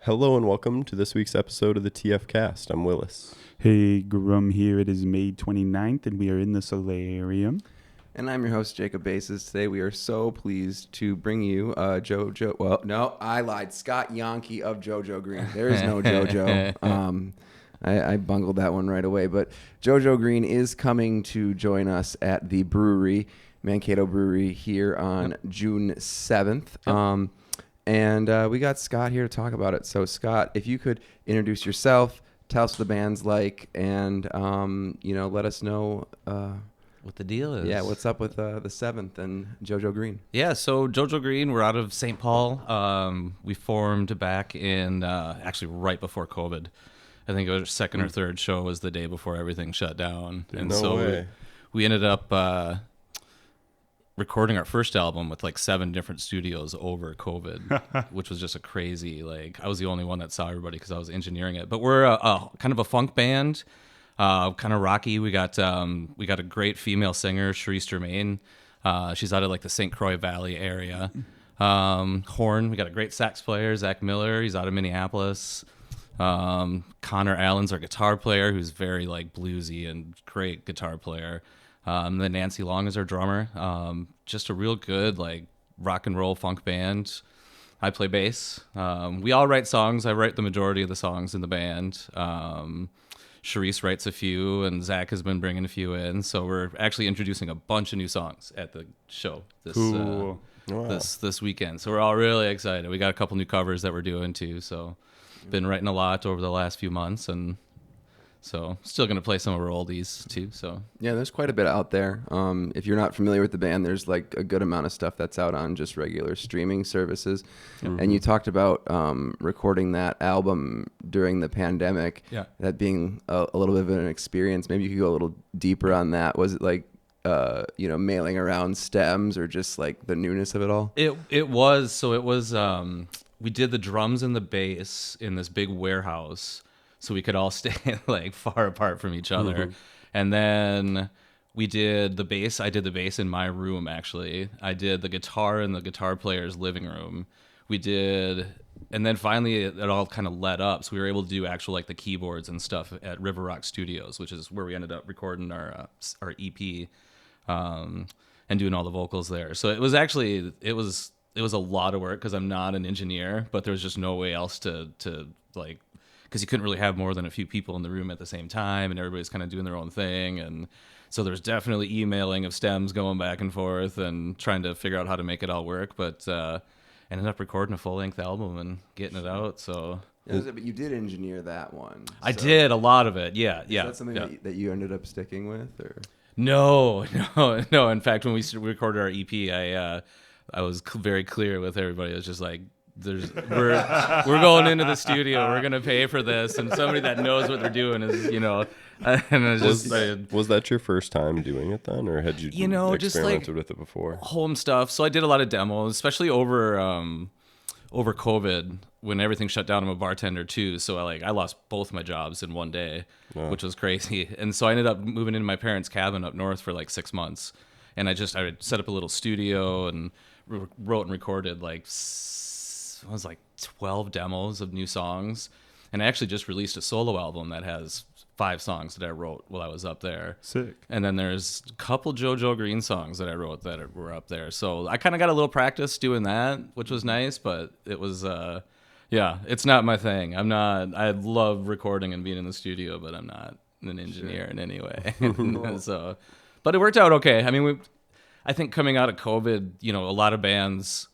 Hello and welcome to this week's episode of the TF Cast. I'm Willis. Hey, Grum here. It is May 29th, and we are in the solarium. And I'm your host, Jacob Bassist. Today we are so pleased to bring you JoJo. Well, no, I lied. Scott Yonke of JoJo Green. There is no JoJo. I bungled that one right away. But JoJo Green is coming to join us at the brewery, Mankato Brewery, here on June 7th. And we got Scott here to talk about it. So, Scott, if you could introduce yourself, tell us what the band's like, and let us know what the deal is. Yeah, what's up with the 7th and JoJo Green? Yeah, so JoJo Green, we're out of St. Paul. We formed back in actually right before COVID. I think our second or third show was the day before everything shut down. We ended up recording our first album with like 7 different studios over COVID, which was just a crazy, I was the only one that saw everybody because I was engineering it. But we're a kind of a funk band. Kind of rocky. We got a great female singer, Charisse Germain. She's out of like the St. Croix Valley area. Horn. We got a great sax player, Zach Miller. He's out of Minneapolis. Connor Allen's our guitar player, who's very like bluesy and great guitar player. Then Nancy Long is our drummer. Just a real good like rock and roll funk band. I play bass. We all write songs. I write the majority of the songs in the band. Charisse writes a few, and Zach has been bringing a few in. So we're actually introducing a bunch of new songs at the show this weekend. So we're all really excited. We got a couple new covers that we're doing too. So been writing a lot over the last few months, and so still going to play some of our oldies too. So yeah, there's quite a bit out there. If you're not familiar with the band, there's like a good amount of stuff that's out on just regular streaming services. Mm-hmm. And you talked about recording that album during the pandemic. Yeah, that being a little bit of an experience. Maybe you could go a little deeper on that. Was it like mailing around stems, or just like the newness of it all? It was. We did the drums and the bass in this big warehouse, so we could all stay like far apart from each other. Mm-hmm. And then we did the bass. I did the bass in my room, actually. I did the guitar in the guitar player's living room. And then finally it all kind of let up. So we were able to do actual like the keyboards and stuff at River Rock Studios, which is where we ended up recording our EP and doing all the vocals there. So it was a lot of work because I'm not an engineer, but there was just no way else to like, because you couldn't really have more than a few people in the room at the same time, and everybody's kind of doing their own thing. And so there's definitely emailing of stems going back and forth and trying to figure out how to make it all work. But ended up recording a full-length album and getting it out. So but you did engineer that one. I did a lot of it. Yeah. Is that something that you ended up sticking with, or? No. In fact, when we recorded our EP, I was very clear with everybody. It was just like, we're going into the studio. We're gonna pay for this, and somebody that knows what they're doing is, And it's was that your first time doing it then, or had you experimented with it before? Home stuff. So I did a lot of demos, especially over COVID when everything shut down. I'm a bartender too, so I lost both my jobs in one day, which was crazy. And so I ended up moving into my parents' cabin up north for like 6 months, and I set up a little studio and wrote and recorded like 12 demos of new songs, and I actually just released a solo album that has 5 songs that I wrote while I was up there. Sick. And then there's a couple JoJo Green songs that I wrote that were up there, so I kind of got a little practice doing that, which was nice. But it was it's not my thing. I love recording and being in the studio, but I'm not an engineer in any way. So, but it worked out okay. I mean, I think coming out of COVID, a lot of bands,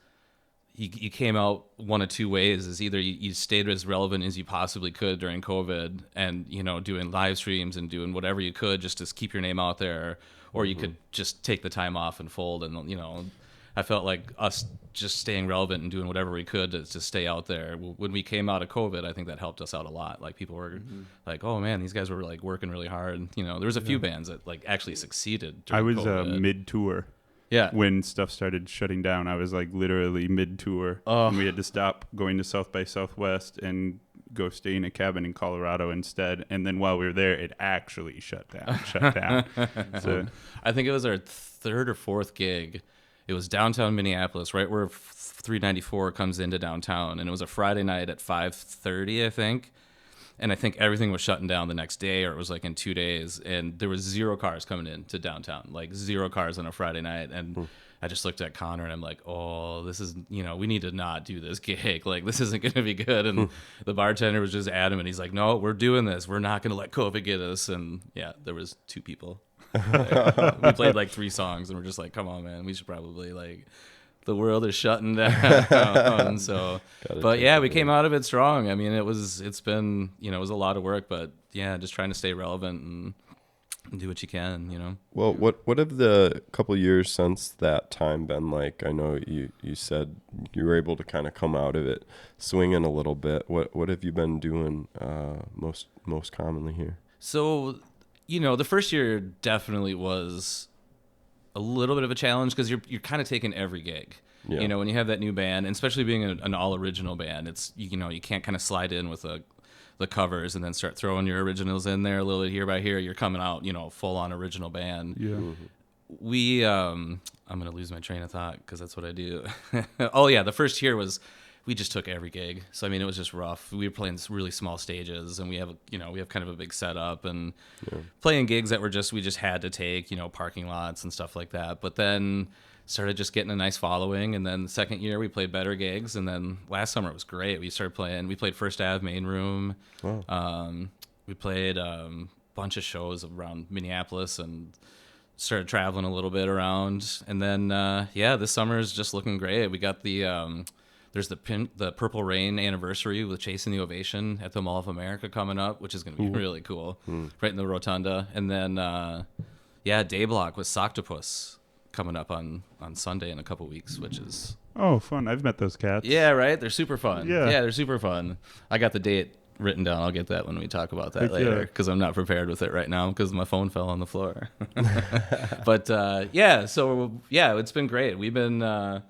you came out one of two ways. Is either you stayed as relevant as you possibly could during COVID and, doing live streams and doing whatever you could just to keep your name out there, or you could just take the time off and fold. And, I felt like us just staying relevant and doing whatever we could to stay out there. When we came out of COVID, I think that helped us out a lot. Like, people were like, oh man, these guys were like working really hard. There was a few bands that like actually succeeded during I was COVID. mid-tour. Yeah. When stuff started shutting down, I was like literally mid-tour. And we had to stop going to South by Southwest and go stay in a cabin in Colorado instead. And then while we were there, it actually shut down. So I think it was our third or fourth gig. It was downtown Minneapolis, right where 394 comes into downtown, and it was a Friday night at 5:30, I think. And I think everything was shutting down the next day, or it was like in 2 days, and there was 0 cars coming into downtown, like 0 cars on a Friday night. And I just looked at Connor and I'm like, oh, this is, we need to not do this gig. Like, this isn't going to be good. And the bartender was just adamant. He's like, no, we're doing this. We're not going to let COVID get us. And yeah, there was 2 people. We played like 3 songs and we're just like, come on, man, we should probably like, the world is shutting down. So, but yeah, we came out of it strong. I mean, it's been, it was a lot of work, but yeah, just trying to stay relevant and do what you can, Well, what have the couple years since that time been like? I know you said you were able to kind of come out of it swinging a little bit. What have you been doing most commonly here? So, the first year definitely was a little bit of a challenge because you're kind of taking every gig. Yeah. When you have that new band, and especially being an all original band, it's you can't kind of slide in with the covers and then start throwing your originals in there a little bit here by here. You're coming out, full on original band. Yeah. Mm-hmm. We I'm gonna lose my train of thought because that's what I do. Oh yeah, the first year we just took every gig. So I mean, it was just rough. We were playing really small stages, and we have kind of a big setup, and playing gigs that we just had to take, parking lots and stuff like that. But then started just getting a nice following, and then the second year we played better gigs, and then last summer it was great. We played First Ave Main Room. Wow. We played a bunch of shows around Minneapolis and started traveling a little bit around. And then this summer is just looking great. We got there's the Purple Rain anniversary with Chasing the Ovation at the Mall of America coming up, which is going to be really cool, right in the Rotunda. And then Day Block with Soctopus coming up on Sunday in a couple weeks, which is fun. I've met those cats. Yeah, right. They're super fun. Yeah, they're super fun. I got the date wrten down. I'll get that when we talk about that later because I'm not prepared with it right now because my phone fell on the floor. But so it's been great. We've been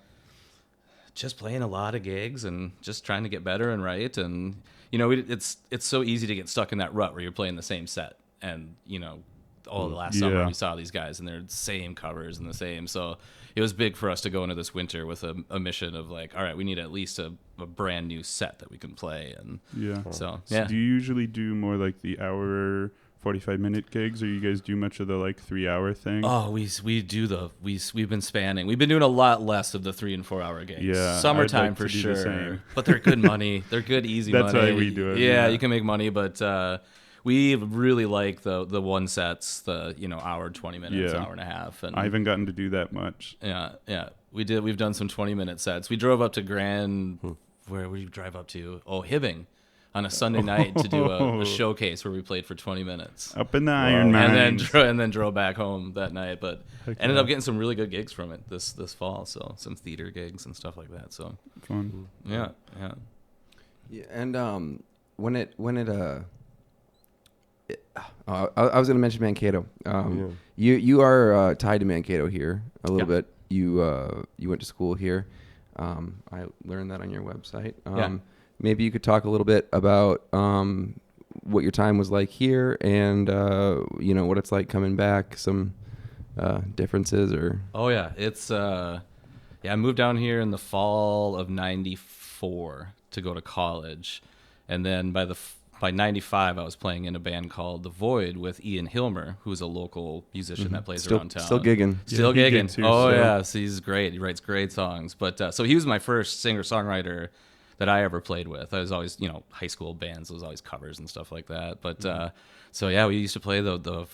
just playing a lot of gigs and just trying to get better and write, and it's so easy to get stuck in that rut where you're playing the same set, and the last summer we saw these guys and they're the same covers and the same. So it was big for us to go into this winter with a mission of like, all right, we need at least a brand new set that we can play. And so do you usually do more like the hour 45-minute gigs, or you guys do much of the like 3-hour thing? Oh, we've been spanning. We've been doing a lot less of the 3 and 4 hour gigs. Yeah, summertime for sure. But they're good money. They're good, easy money. That's why we do it. Yeah, you can make money, but we really like the one sets, the hour, 20 minutes, hour and a half. And I haven't gotten to do that much. Yeah. We've done some 20-minute sets. We drove up to where would you drive up to? Oh, Hibbing. On a Sunday night to do a showcase where we played for 20 minutes. Up in the Iron Mines. And then drove back home that night. But ended up getting some really good gigs from it this fall. So some theater gigs and stuff like that. So fun. Yeah. And I was going to mention Mankato. You are tied to Mankato here a little bit. You went to school here. I learned that on your website. Maybe you could talk a little bit about what your time was like here, and what it's like coming back. Some differences, or it's I moved down here in the fall of '94 to go to college, and then by '95 I was playing in a band called The Void with Ian Hilmer, who's a local musician that plays around town. Still gigging. Still gigging. So he's great. He writes great songs. But so he was my first singer-songwriter that I ever played with. I was always, high school bands, it was always covers and stuff like that. But we used to play the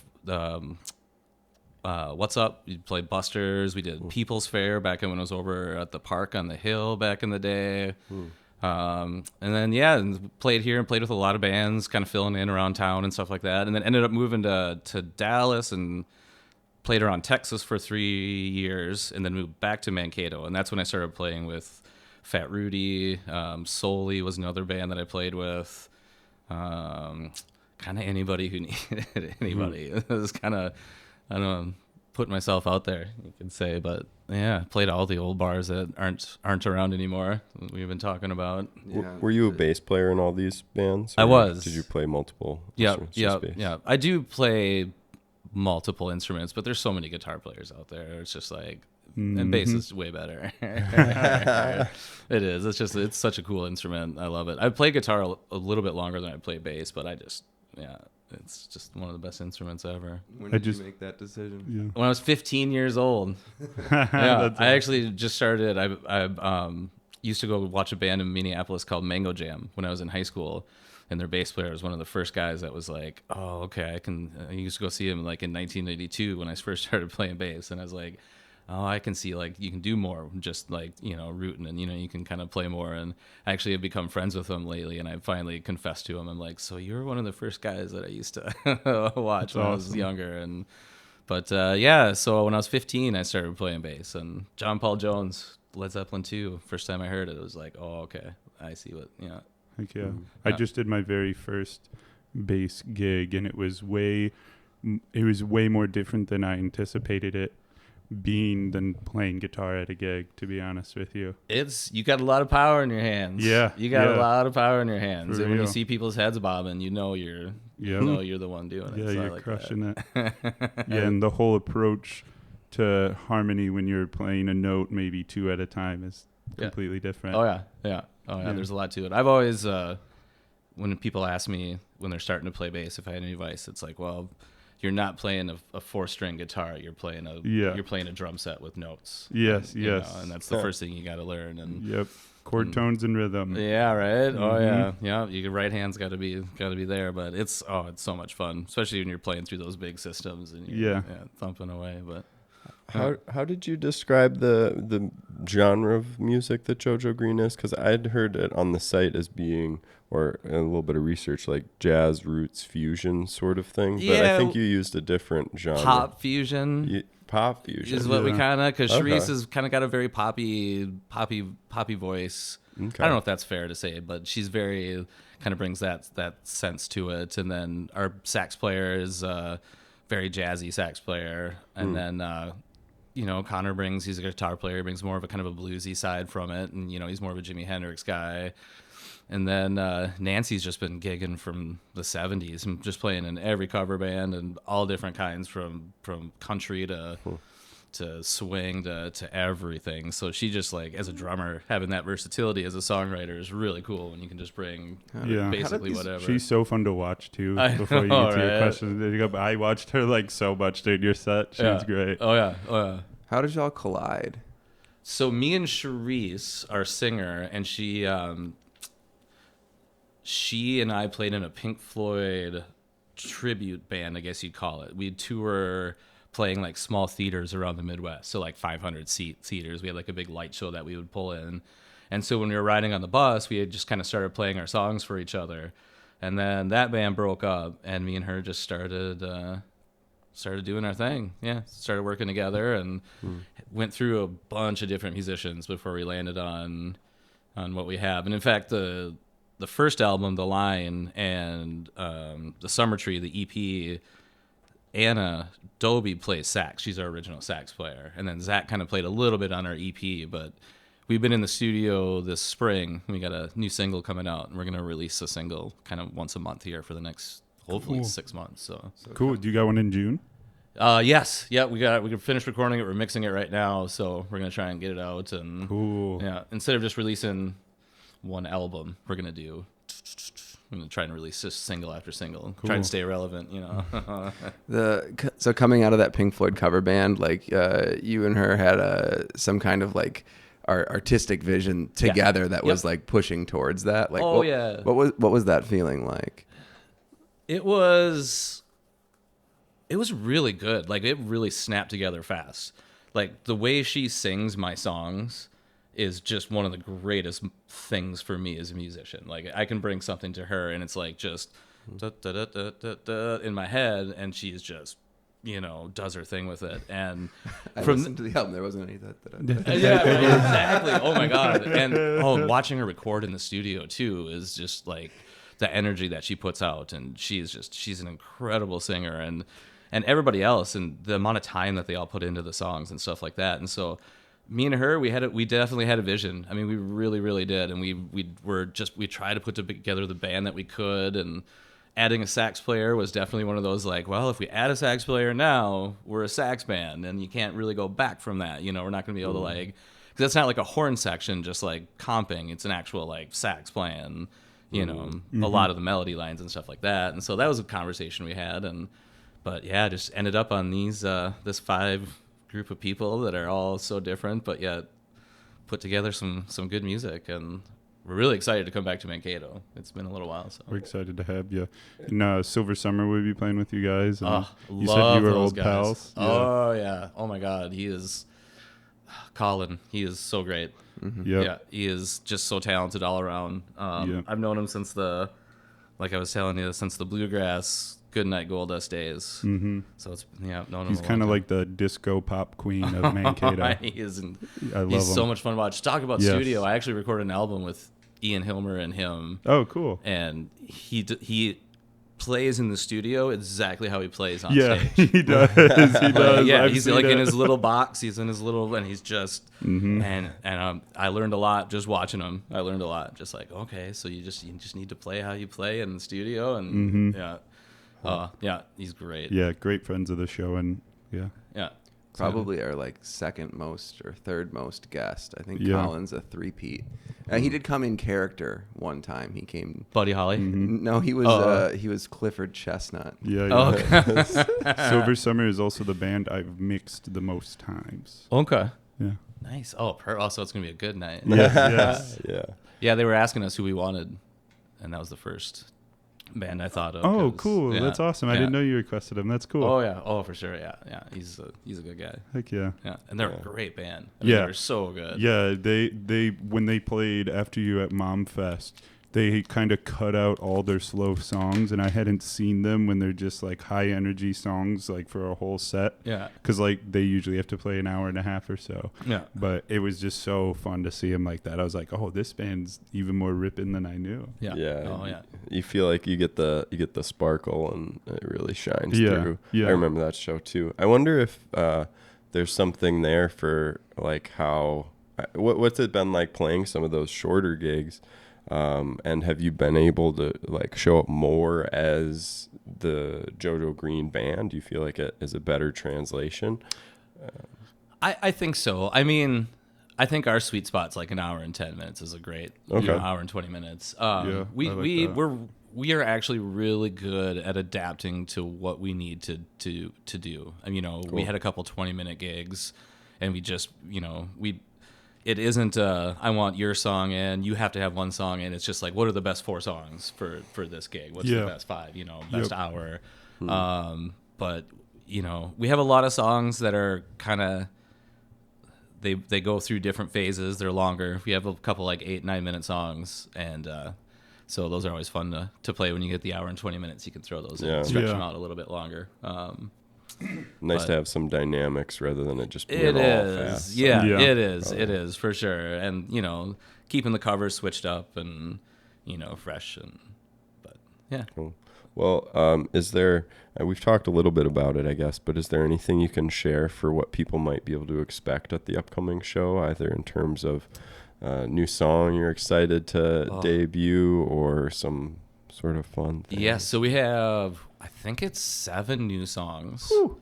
What's Up? We played Busters. We did People's Fair back when I was over at the park on the hill back in the day. And then played here and played with a lot of bands, kind of filling in around town and stuff like that. And then ended up moving to Dallas and played around Texas for 3 years, and then moved back to Mankato. And that's when I started playing with Fat Rudy. Solely was another band that I played with. Kind of anybody who needed anybody. It was kind of, I don't know, putting myself out there, you could say. But played all the old bars that aren't around anymore. We've been talking about. Were you a bass player in all these bands? I was. Did you play multiple? Yeah. I do play multiple instruments, but there's so many guitar players out there. It's just like And bass is way better. It is. It's such a cool instrument. I love it. I play guitar a little bit longer than I play bass, but it's just one of the best instruments ever. When did you make that decision? Yeah. When I was 15 years old. I actually just started. I used to go watch a band in Minneapolis called Mango Jam when I was in high school, and their bass player was one of the first guys that was like, "Oh, okay, I can." I used to go see him like in 1982 when I first started playing bass, and I was like, "Oh, I can see like you can do more, just like rooting, and you can kind of play more." And I actually have become friends with him lately, and I finally confessed to him. I'm like, "So you're one of the first guys that I used to watch when I was younger." But so when I was 15, I started playing bass, and John Paul Jones, Led Zeppelin 2, first time I heard it, it was like, "Oh, okay, I see what." Heck yeah. I just did my very first bass gig, and it was way more different than I anticipated it being than playing guitar at a gig, to be honest with you. You got a lot of power in your hands. Yeah. You got a lot of power in your hands. For And when you real. see people's heads bobbing, you're the one doing it. Yeah, So I you're like crushing it. Yeah, and the whole approach to harmony when you're playing a note maybe two at a time is completely different. Oh yeah. There's a lot to it. I've always when people ask me when they're starting to play bass if I had any advice, it's like, well, you're not playing a 4-string guitar. You're playing a drum set with notes. Yes. And that's the first thing you got to learn. And Yep. Chord tones and rhythm. Yeah, right. Mm-hmm. Oh yeah. Your right hand's got to be there. But it's so much fun, especially when you're playing through those big systems and you're thumping away. But how did you describe the genre of music that JoJo Green is? Because I'd heard it on the site as being, or a little bit of research, like jazz roots fusion sort of thing. But I think you used a different genre. Pop fusion. Pop fusion is what we kind of, because Okay. Charisse has kind of got a very poppy voice. Okay. I don't know if that's fair to say, but she's very kind of brings that sense to it. And then our sax player is very jazzy sax player, and then Connor he's a guitar player, brings more of a kind of a bluesy side from it, and he's more of a Jimi Hendrix guy. And then Nancy's just been gigging from the 70s and just playing in every cover band and all different kinds from country to swing to everything. So she just, like, as a drummer, having that versatility as a songwriter is really cool, and you can just bring basically whatever. She's so fun to watch too. I Before you know, get to your right? questions, I watched her like so much during your set. She's great. Oh yeah. How did y'all collide? So me and Charisse, our singer, and she and I played in a Pink Floyd tribute band, I guess you'd call it. We'd tour playing like small theaters around the Midwest, so like 500 seat theaters. We had like a big light show that we would pull in. And so when we were riding on the bus, we had just kind of started playing our songs for each other. And then that band broke up, and me and her just started doing our thing. Yeah, started working together and went through a bunch of different musicians before we landed on what we have. And in fact, the first album, The Line, and the Summer Tree, the EP, Anna Doby plays sax. She's our original sax player. And then Zach kind of played a little bit on our EP, but we've been in the studio this spring. We got a new single coming out, and we're going to release a single kind of once a month here for the next, hopefully, 6 months. So Cool. Do you got one in June? Yes. Yeah, we finished recording it. We're mixing it right now, so we're going to try and get it out. And Cool. yeah, instead of just releasing one album, I'm going to try and release just single after single. Try and stay relevant, So coming out of that Pink Floyd cover band, like you and her had some kind of like artistic vision together that was like pushing towards that. Like, what was that feeling like? It was really good. Like, it really snapped together fast. Like, the way she sings my songs is just one of the greatest things for me as a musician. Like, I can bring something to her, and it's like just da, da, da, da, da, da, in my head, and she's just, does her thing with it. And I listened to the album. There wasn't any that. yeah, exactly. Oh my god. And watching her record in the studio too is just like the energy that she puts out, and she's an incredible singer, and everybody else, and the amount of time that they all put into the songs and stuff like that. And so me and her, we definitely had a vision. I mean, we really, really did. And we tried to put together the band that we could, and adding a sax player was definitely one of those like, well, if we add a sax player now, we're a sax band, and you can't really go back from that. You know, we're not going to be able to like, because that's not like a horn section just like comping. It's an actual like sax playing, you know, a lot of the melody lines and stuff like that. And so that was a conversation we had. But yeah, just ended up on this 5 group of people that are all so different, but yet put together some good music, and we're really excited to come back to Mankato. It's been a little while, so We're excited to have you. And Silver Summer will be playing with you guys. And you said love you were those old guys. pals. Oh yeah. Oh my God, he is Colin. He is so great. Yep. Yeah, he is just so talented all around. Yep. I've known him since like I was telling you, since the bluegrass Goodnight Goldust days. Mm-hmm. So it's known him. He's kind of like the disco pop queen of Mankato. He is. I love He's him. so much fun to watch. Talk about Yes. studio. I actually recorded an album with Ian Hilmer and him, Oh, cool. and he plays in the studio exactly how he plays on Yeah, stage. he does. He does. Yeah, I've he's seen like it. in his little box. He's in his little, and he's just, and I learned a lot just watching him. I learned a lot. Just like, okay, so you just need to play how you play in the studio, and yeah, he's great. Yeah, great friends of the show, and yeah. Probably our like second most or third most guest. I think Yeah. Colin's a three-peat. He did come in character one time. He came. Buddy Holly. No, he was Clifford Chestnut. Yeah, Oh, yeah. Silver Summer is also the band I've mixed the most times. Okay. Yeah. Nice. Oh, also it's gonna be a good night. Yes. Yeah. Yeah, they were asking us who we wanted, and that was the first band I thought of. Oh, 'cause- cool. yeah, That's awesome. I yeah. didn't know you requested him. That's cool. Oh yeah. Oh, for sure. Yeah. He's a good guy. Heck yeah. Yeah, and they're a great band. I mean, Yeah. they're so good. Yeah, they when they played after you at Mom Fest, they kind of cut out all their slow songs, and I hadn't seen them when they're just like high energy songs like for a whole set. Yeah. Because like they usually have to play an hour and a half or so. Yeah. But it was just so fun to see them like that. I was like, oh, this band's even more ripping than I knew. Yeah. Yeah. Oh yeah. You feel like you get the sparkle, and it really shines Yeah, through. yeah. I remember that show too. I wonder if there's something there for like how what's it been like playing some of those shorter gigs, and have you been able to like show up more as the JoJo Green band? Do you feel like it is a better translation? I think so. I mean, I think our sweet spot's like an hour and 10 minutes is a great hour and 20 minutes. Yeah, we I like we that. we are actually really good at adapting to what we need to do. And, we had a couple 20-minute gigs, and we just, it isn't I want your song in, you have to have one song in. It's just like, what are the best 4 songs for this gig? What's the best 5, best hour? But, we have a lot of songs that are kind of, they go through different phases. They're longer. We have a couple like 8-9 minute songs, and so those are always fun to play when you get the hour and 20 minutes. You can throw those in, Yeah. stretch Yeah. them out a little bit longer. Nice but- to have some dynamics rather than it just being It all is, fast. yeah, Yeah. it is for sure. And keeping the covers switched up and fresh, but yeah. Cool. Well, is there, we've talked a little bit about it, I guess, but is there anything you can share for what people might be able to expect at the upcoming show, either in terms of new song you're excited to debut or some sort of fun thing? Yeah, so we have, I think it's 7 new songs. 2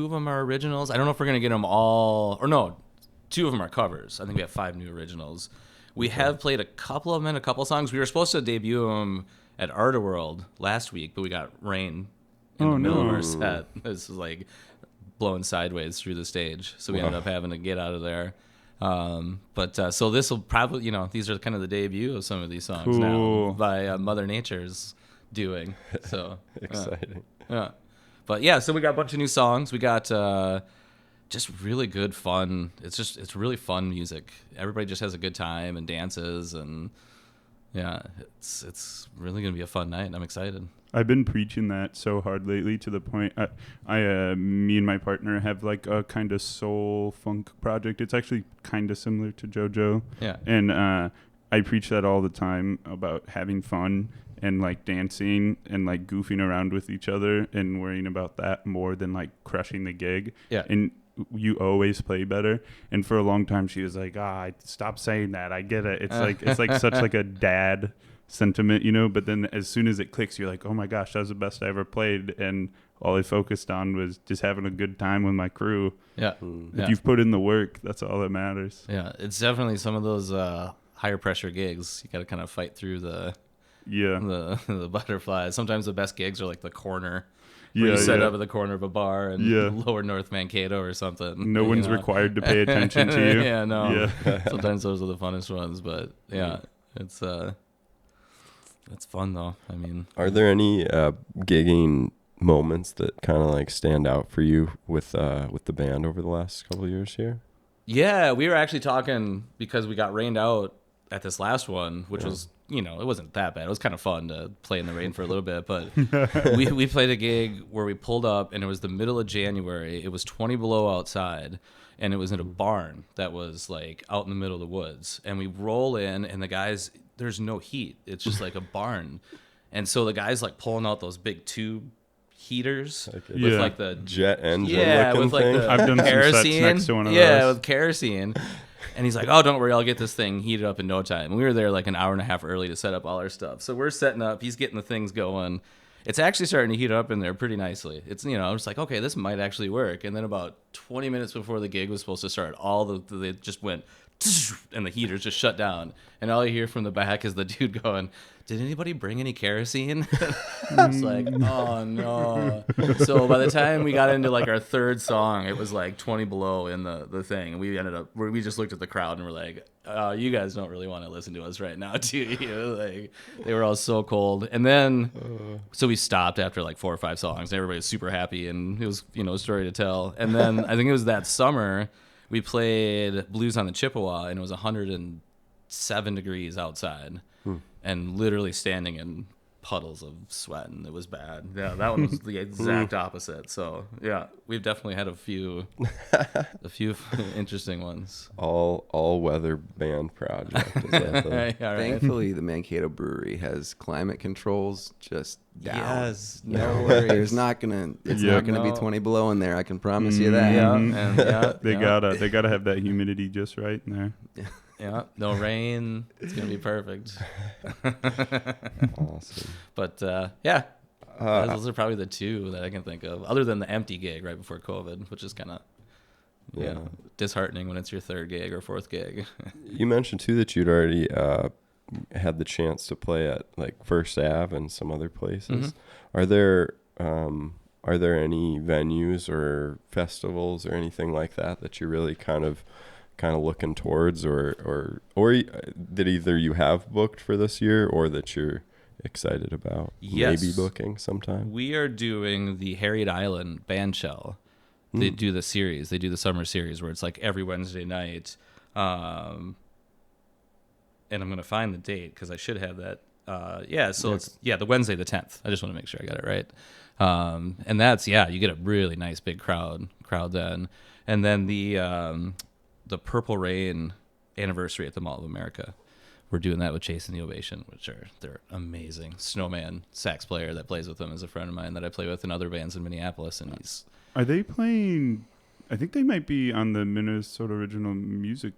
of them are originals. I don't know if we're going to get them all, or no, 2 of them are covers. I think we have 5 new originals. We have played a couple of them in a couple songs. We were supposed to debut them at Artaworld last week, but we got rain in the middle of our set. This was like blowing sideways through the stage, so we ended up having to get out of there. So this will probably, these are kind of the debut of some of these songs now Cool. by Mother Nature's doing. So Exciting. yeah. But yeah, so we got a bunch of new songs. We got just really good fun. It's really fun music. Everybody just has a good time and dances, and yeah, it's really gonna be a fun night, and I'm excited. I've been preaching that so hard lately to the point me and my partner have like a kind of soul funk project. It's actually kind of similar to JoJo. Yeah. And I preach that all the time about having fun and like dancing and like goofing around with each other and worrying about that more than like crushing the gig. Yeah. And you always play better. And for a long time she was like, stop saying that. I get it. It's like such like a dad sentiment, you know, but then as soon as it clicks, you're like, oh my gosh, that was the best I ever played. And all I focused on was just having a good time with my crew. Yeah. If you've put in the work, that's all that matters. Yeah. It's definitely some of those higher pressure gigs. You got to kind of fight through the butterflies. Sometimes the best gigs are like the corner. Where you set up at the corner of a bar in Lower North Mankato or something. No one's required to pay attention to you. Yeah, no. Yeah. Sometimes those are the funnest ones, but it's fun though. I mean, are there any gigging moments that kind of like stand out for you with the band over the last couple of years here? Yeah, we were actually talking because we got rained out at this last one, which was, you know, it wasn't that bad. It was kind of fun to play in the rain for a little bit, but we played a gig where we pulled up and it was the middle of January. It was 20 below outside and it was in a barn that was like out in the middle of the woods. And we roll in and the guys, there's no heat. It's just like a barn. And so the guys like pulling out those big tube heaters with like the jet engine with like thing. the I've done kerosene. some sets next to one of yeah, those. with kerosene. And he's like, oh, don't worry, I'll get this thing heated up in no time. And we were there like an hour and a half early to set up all our stuff. So we're setting up. He's getting the things going. It's actually starting to heat up in there pretty nicely. It's, you know, I'm just like, okay, this might actually work. And then about 20 minutes before the gig was supposed to start, they just went, and the heaters just shut down. And all you hear from the back is the dude going, did anybody bring any kerosene? It's like, oh no. So by the time we got into like our third song, it was like 20 below in the thing. And we just looked at the crowd and we're like, oh, you guys don't really want to listen to us right now, do you? Like, they were all so cold. And then, so we stopped after like 4 or 5 songs. Everybody was super happy and it was, you know, a story to tell. And then I think it was that summer, we played Blues on the Chippewa and it was 107 degrees outside. And literally standing in puddles of sweat, and it was bad. Yeah, that one was the exact opposite. So yeah, we've definitely had a few interesting ones. All weather band project. Is that the... Right. Thankfully, the Mankato Brewery has climate controls just down. Yes, no worries. It's not gonna be 20 below in there. I can promise you that. Yeah, Mhm. and They gotta have that humidity just right in there. Yeah, no rain. It's gonna be perfect. Awesome. But those are probably the two that I can think of, other than the empty gig right before COVID, which is kind of disheartening when it's your third gig or fourth gig. You mentioned too that you'd already had the chance to play at like First Ave and some other places. Mm-hmm. Are there any venues or festivals or anything like that you're really kind of looking towards, or that either you have booked for this year or that you're excited about maybe booking sometime? We are doing the Harriet Island Band Shell. They do the series. They do the summer series where it's like every Wednesday night. And I'm going to find the date because I should have that. It's the Wednesday the 10th. I just want to make sure I got it right. And that's, you get a really nice big crowd then. And then the Purple Rain anniversary at the Mall of America. We're doing that with Chase and the Ovation, they're amazing. Snowman sax player that plays with them is a friend of mine that I play with in other bands in Minneapolis, and Are they playing? I think they might be on the Minnesota Original Music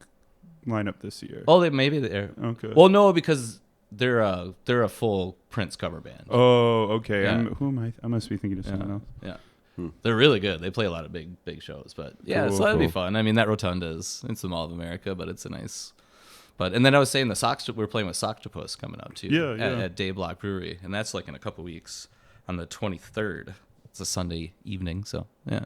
lineup this year. Oh, maybe they're okay. Well, no, because they're a full Prince cover band. Oh, okay. Yeah. Who am I? I must be thinking of someone else. Yeah. They're really good. They play a lot of big shows, but so that'd be fun. I mean, that Rotunda it's the Mall of America, but it's a nice. And then I was saying we're playing with Soctopus coming up too. At Day Block Brewery, and that's like in a couple weeks on the 23rd. It's a Sunday evening, so yeah.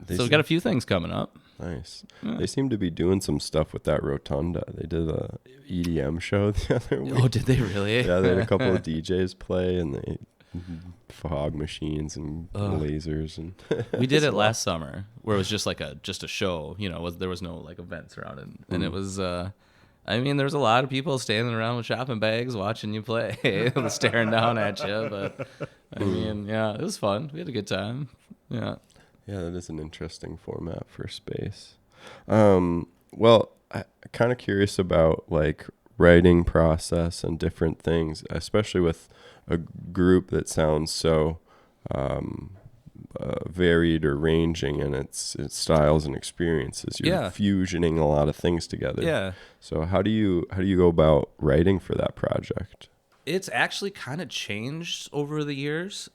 So we got a few things coming up. Nice. Yeah. They seem to be doing some stuff with that Rotunda. They did a EDM show the other week. Oh, did they really? Yeah, they had a couple of DJs play, and they fog machines and lasers, and we did it last summer where it was just like a show. You know, there was no like events around it, and it was. I mean, there's a lot of people standing around with shopping bags watching you play, staring down at you. But I mean, it was fun. We had a good time. Yeah. Yeah, that is an interesting format for space. Well, I'm kind of curious about like writing process and different things, especially with a group that sounds so varied or ranging in its styles and experiences. You're fusioning a lot of things together. Yeah. So how do you go about writing for that project? It's actually kind of changed over the years.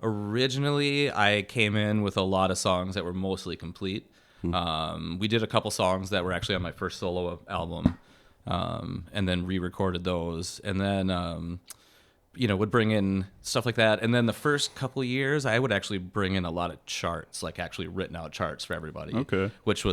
Originally, I came in with a lot of songs that were mostly complete. We did a couple songs that were actually on my first solo album, and then re-recorded those. And then, would bring in stuff like that. And then the first couple of years, I would actually bring in a lot of charts, like actually written out charts for everybody. Okay. Which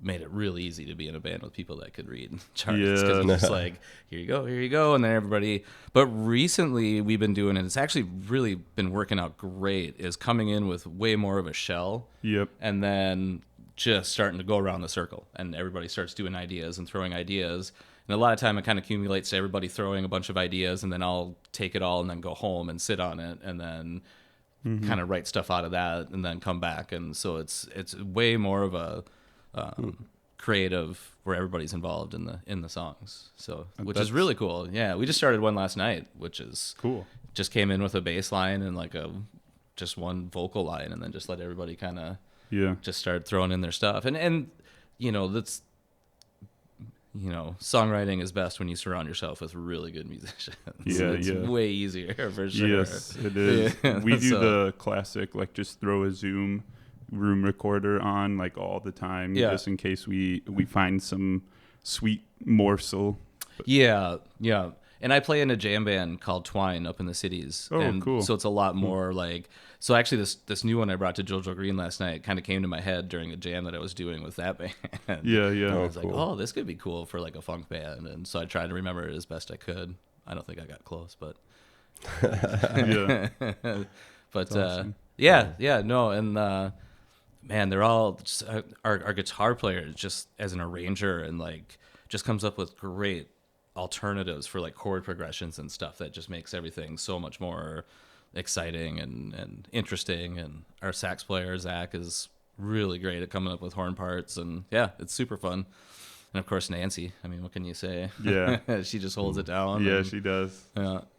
made it really easy to be in a band with people that could read charts, because it's just like, here you go, and then everybody. But recently we've been doing it. It's actually really been working out great. Is coming in with way more of a shell. Yep. And then just starting to go around the circle, and everybody starts doing ideas and throwing ideas. And a lot of time it kind of accumulates to everybody throwing a bunch of ideas, and then I'll take it all and then go home and sit on it, and then kind of write stuff out of that, and then come back. And so it's way more of a creative, where everybody's involved in the songs, so which is really cool. Yeah, we just started one last night, which is cool. Just came in with a bass line and like just one vocal line, and then just let everybody kind of just start throwing in their stuff. And that's songwriting is best when you surround yourself with really good musicians. It's way easier, for sure. Yes, it is. We do the classic, like, just throw a Zoom room recorder on, like, all the time, just in case we find some sweet morsel. Yeah. And I play in a jam band called Twine up in the cities. Oh, cool. So it's a lot more like, so actually this new one I brought to JoJo Green last night kind of came to my head during a jam that I was doing with that band. Yeah. I was like, this could be cool for like a funk band. And so I tried to remember it as best I could. I don't think I got close, but but awesome. Man, they're all just, our guitar player, just as an arranger, and like just comes up with great alternatives for like chord progressions and stuff that just makes everything so much more exciting and interesting. And our sax player Zach is really great at coming up with horn parts, and it's super fun. And of course Nancy, I mean, what can you say? She just holds it down. She does.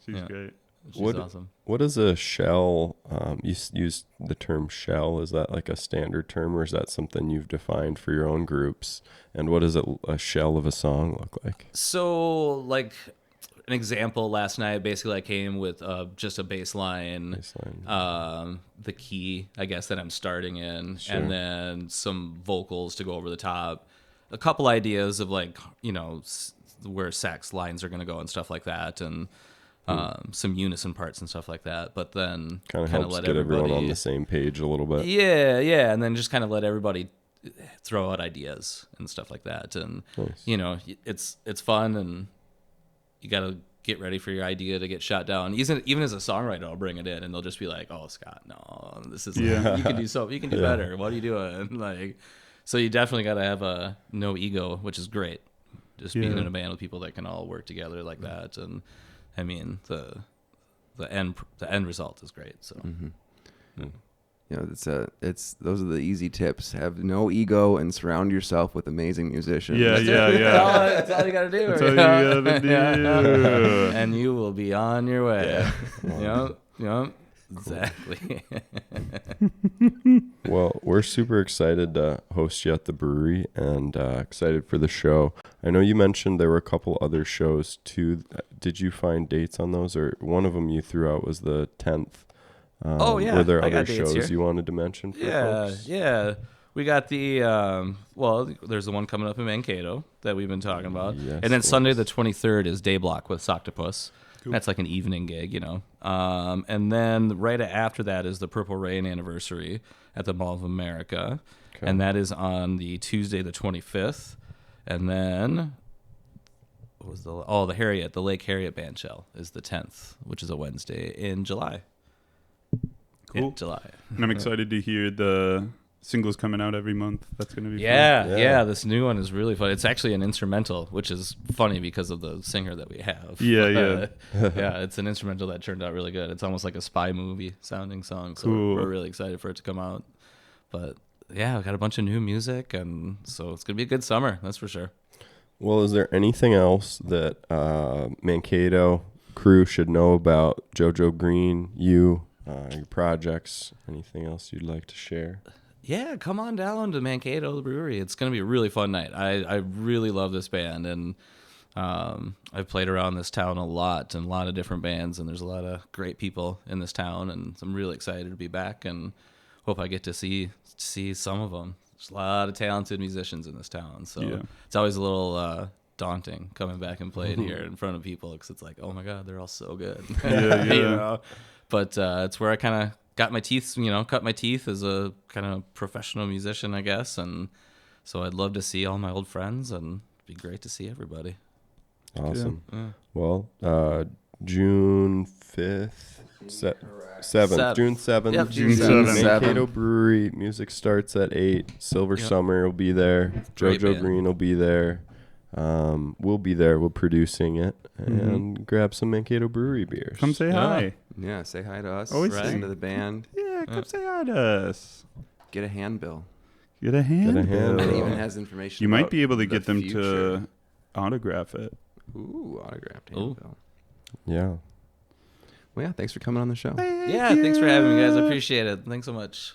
She's great. She's awesome. What is a shell? You use the term shell. Is that like a standard term, or is that something you've defined for your own groups? And what does a shell of a song look like? So, like an example, last night, basically I came with just a bass line, the key, I guess, that I'm starting in, and then some vocals to go over the top. A couple ideas of like, where sax lines are going to go and stuff like that, and some unison parts and stuff like that, but then kind of helps get everyone on the same page a little bit. And then just kind of let everybody throw out ideas and stuff like that. And it's fun, and you got to get ready for your idea to get shot down. Even as a songwriter, I'll bring it in, and they'll just be like, "Oh, Scott, no, this is you can do so, you can do better. What are you doing?" Like, so you definitely got to have no ego, which is great. Just being in a band with people that can all work together like that. And I mean, the end result is great. So, it's those are the easy tips. Have no ego and surround yourself with amazing musicians. That's all you gotta do. That's all you gotta do. And you will be on your way. Yep. Exactly. Well, we're super excited to host you at the brewery, and excited for the show. I know you mentioned there were a couple other shows too. Did you find dates on those, or one of them you threw out was the 10th? Were there other shows you wanted to mention? Yeah. We got the there's the one coming up in Mankato that we've been talking about, and then Sunday the 23rd is Day Block with Soctopus. Cool. That's like an evening gig, and then right after that is the Purple Rain anniversary at the Mall of America, and that is on the Tuesday the 25th, and then what was the Lake Harriet Bandshell is the 10th, which is a Wednesday in July. Cool. In July. And I'm excited to hear the singles coming out every month. That's going to be fun. Yeah, this new one is really fun. It's actually an instrumental, which is funny because of the singer that we have. Yeah, it's an instrumental that turned out really good. It's almost like a spy movie sounding song, so we're really excited for it to come out. But yeah, we got a bunch of new music, and so it's going to be a good summer, that's for sure. Well, is there anything else that Mankato crew should know about JoJo Green, you, your projects, anything else you'd like to share? Yeah, come on down to Mankato, the brewery. It's going to be a really fun night. I really love this band, and I've played around this town a lot and a lot of different bands, and there's a lot of great people in this town, and I'm really excited to be back and hope I get to see some of them. There's a lot of talented musicians in this town, so it's always a little daunting coming back and playing here in front of people because it's like, oh my God, they're all so good. You know? But it's where I kind of got my teeth, cut my teeth as a kind of professional musician, I guess. And so I'd love to see all my old friends, and it'd be great to see everybody. Awesome. Yeah. Well, June 5th, 7th, June 7th. Yep, June 7th. Mankato Brewery. Music starts at 8. Silver Summer will be there. Great JoJo band. Green will be there. We'll be there. We're producing it. And grab some Mankato Brewery beers. Come say hi. Yeah, say hi to us. Always Listen say- to the band. Yeah, come say hi to us. Get a handbill. Get a hand. Get a handbill. It even has information. You might about be able to the get them future. to autograph it. Ooh, autographed Ooh. handbill. Yeah. Well, yeah, thanks for coming on the show. Yeah, thanks for having me, guys. I appreciate it. Thanks so much.